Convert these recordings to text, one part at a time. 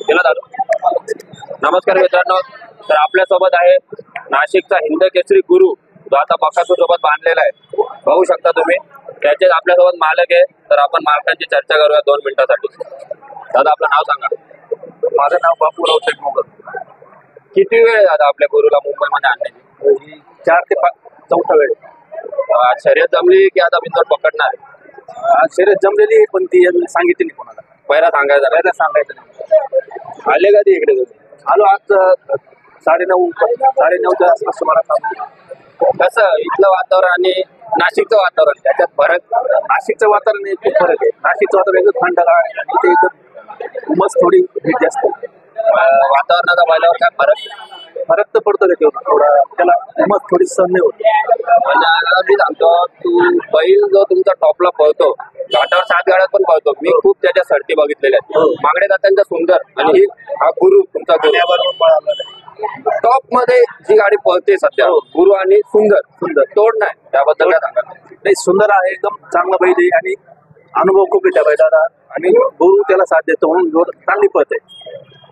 गेला दादा. नमस्कार मित्रांनो, तर आपल्यासोबत आहे नाशिकचा हिंद केसरी गुरु, जो आता बकासूर सोबत बांधलेला आहे. बघू शकता तुम्ही, त्याचे आपल्यासोबत मालक आहे. तर आपण मालकांची चर्चा करूया 2 मिनिटांसाठी. दादा आपलं नाव सांगा. माझं नाव बापूराव शेठ मोगर. किती वेळ दादा आपल्या गुरुला मुंबईमध्ये आणण्याची? 4 ते 4 वेळ. आज शर्यत जमली की आता बिंदोड पकडणार आहे? आज शर्यत जमलेली आहे, पण ती सांगितली नाही कोणाला. पहिला सांगायचं पहिला सांगायचं नाही. आले कधी इकडे तुम्ही? आलो आज 9:30च्या आसपास तुम्हाला. कसं इथलं वातावरण आणि नाशिकचं वातावरण, त्याच्यात फरक? नाशिकचं वातावरण खूप फरक आहे. नाशिकचं वातावरण एकदम थंडगार आहे आणि इथे एकदम उमस थोडी जास्त. वातावरणाचा बैलावर काय फरक तर पडतो त्याच्यावर थोडा, त्याला उमस थोडी सहन नाही होत. म्हणजे आता मी सांगतो, तू बैल जो तुमचा टॉपला पळतो, घाटावर 7 गाड्यात पण पळतो. मी खूप त्याच्या सर्टी बघितलेल्या आहेत. मागडे जातांच्या सुंदर, आणि हा गुरु तुमचा टॉप मध्ये जी गाडी पळते सध्या, गुरु आणि सुंदर तोड नाही, त्याबद्दल काय सांगा? नाही, सुंदर आहे, एकदम चांगला बैल आहे आणि अनुभव खूप आहे त्या बैलाला, आणि गुरु त्याला साथ देतो म्हणून जोर चांगली पळते.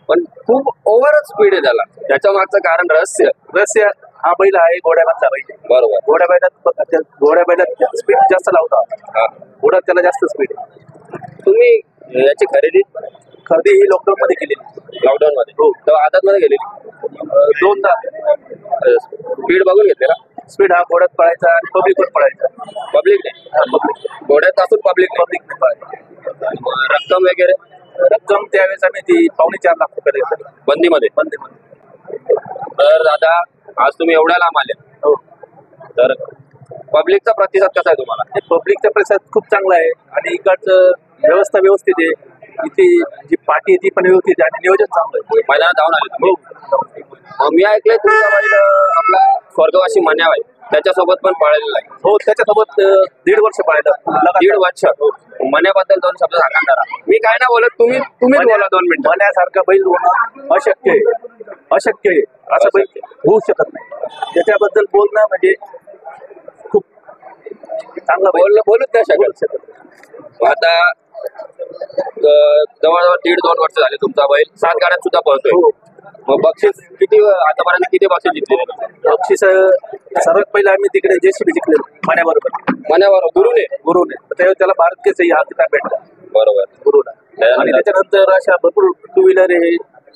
पण खूप ओव्हरच स्पीड आहे त्याला. त्याच्या मागचं कारण रहस्य हा बैल आहे घोड्यामागचा बैल. बरोबर. घोड्या बैलात स्पीड जास्त लावता, घोड्यात त्याला जास्त स्पीड आहे. तुम्ही याची खरेदी ही लॉकडाऊन मध्ये केलेली. लॉकडाऊन मध्ये? हो. तेव्हा आदत मध्ये गेलेली? 2दा. स्पीड बघून घेतले ना? स्पीड हा घोड्यात पळायचा आणि पब्लिक वर पळायचा. पब्लिक घोड्यात असून पब्लिक ने पळायचा. रक्कम वगैरे? रक्कम त्यावेळेस आम्ही ती 4.25 लाख रुपये द्यायची बंदीमध्ये. तर दादा, आज तुम्ही एवढ्या लांब आले. हो. तर पब्लिकचा प्रतिसाद कसा आहे तुम्हाला? पब्लिकचा प्रतिसाद खूप चांगला आहे आणि इकडचं व्यवस्था व्यवस्थित आहे. इथे जी पार्टी आहे ती पण व्यवस्थित आहे आणि नियोजन चांगलं आहे. मैदानात जाऊन आले तुम्ही? मी ऐकलंय तुमचा बैल आपला स्वर्गवासी मन्याव आहे, त्याच्यासोबत पण पळालेला आहे. हो, त्याच्यासोबत 1.5 वर्ष पळायला. 1.5 वर्ष. मन्याबद्दल 2 शब्द सांगा जरा. मी काय ना बोलत, तुम्ही बोला 2 मिनिटं. मन्यासारखा बैल होणं अशक्य आहे. असं बैल होऊ शकत नाही. त्याच्याबद्दल बोलणं म्हणजे खूप चांगलं बोलूच नाही शकत. आता जवळजवळ 1.5-2 वर्ष झाले तुमचा बैल 7 गाड्यात सुद्धा पळतोय. मग बक्षीस किती, आतापर्यंत किती बक्षीस जिंकले? बक्षीस सर्वात पहिला आम्ही तिकडे JCB जिंकले मन्याबरोबर. गुरुने त्याला भारत केसरी हा किताब भेटला. बरोबर. गुरुला. आणि त्याच्यानंतर अशा भरपूर 2 व्हीलर आहे,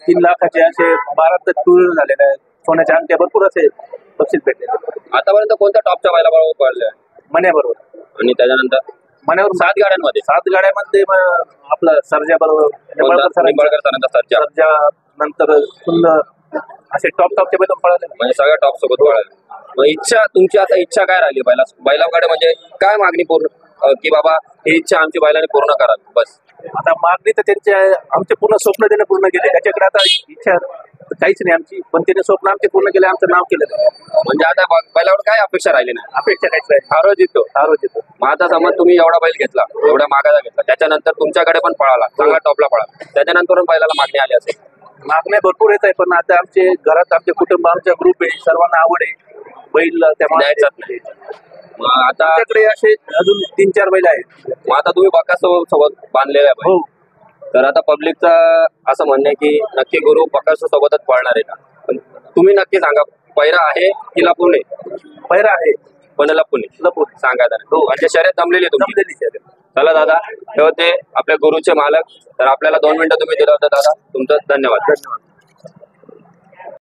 3 लाखाचे असे 12 2 व्हीलर झालेले आहेत. सोन्याच्या अंगठ्या भरपूर असे बक्षीस भेटले. आतापर्यंत कोणत्या टॉपच्या बैला बरोबर पळले? मन्याबरोबर. आणि त्याच्यानंतर मन्यावर 7 गाड्यांमध्ये? 7 गाड्यामध्ये आपलं सर्जा बरोबर, सर्जा नंतर सुंदर, असे टॉपचे बैल पळाले. म्हणजे सगळ्या टॉप सोबत पळाले. मग तुमची आता इच्छा काय राहिली बैलाकडे, म्हणजे काय मागणी पूर्ण, की बाबा ही इच्छा आमची बैलाने पूर्ण करा बस? आता मागणी तर आमचे पूर्ण स्वप्न त्याने पूर्ण केले. त्याच्याकडे आता इच्छा काहीच नाही आमची, पण त्याने स्वप्न आमचे पूर्ण केले, आमचं नाव केलं. म्हणजे आता बैलावर काय अपेक्षा राहिली नाही? अपेक्षा काहीच नाही. हारो जितो. मग आता समज तुम्ही एवढा बैल घेतला, एवढ्या मागाचा घेतला, त्याच्यानंतर तुमच्याकडे पण पळाला, चांगला टॉपला पळाला, त्याच्यानंतर बैलाला मागणी आली असेल? मागण्या भरपूर येत आहे, पण आता आमचे घरात आमचे कुटुंब, आमचा ग्रुप आहे, सर्वांना आवड आहे बैल, त्यामुळे आता असे अजून 3-4 बैल आहेत. मग आता तुम्ही बकासूर सोबत बांधलेला आहे. हो. तर आता पब्लिकचं असं म्हणणं आहे की नक्की गुरु बकासूर सोबतच पळणार आहे का? पण तुम्ही नक्की सांगा, पैरा आहे की लपून आहे? पैरा आहे, पण लपून सांगा जरा. म्हणजे शर्यत जमलेली शर्यत. चला दादा, हे होते आपल्या गुरुचे मालक. तर आपल्याला 2 मिनिटं तुम्ही दिलं होतं दादा, तुमचं धन्यवाद.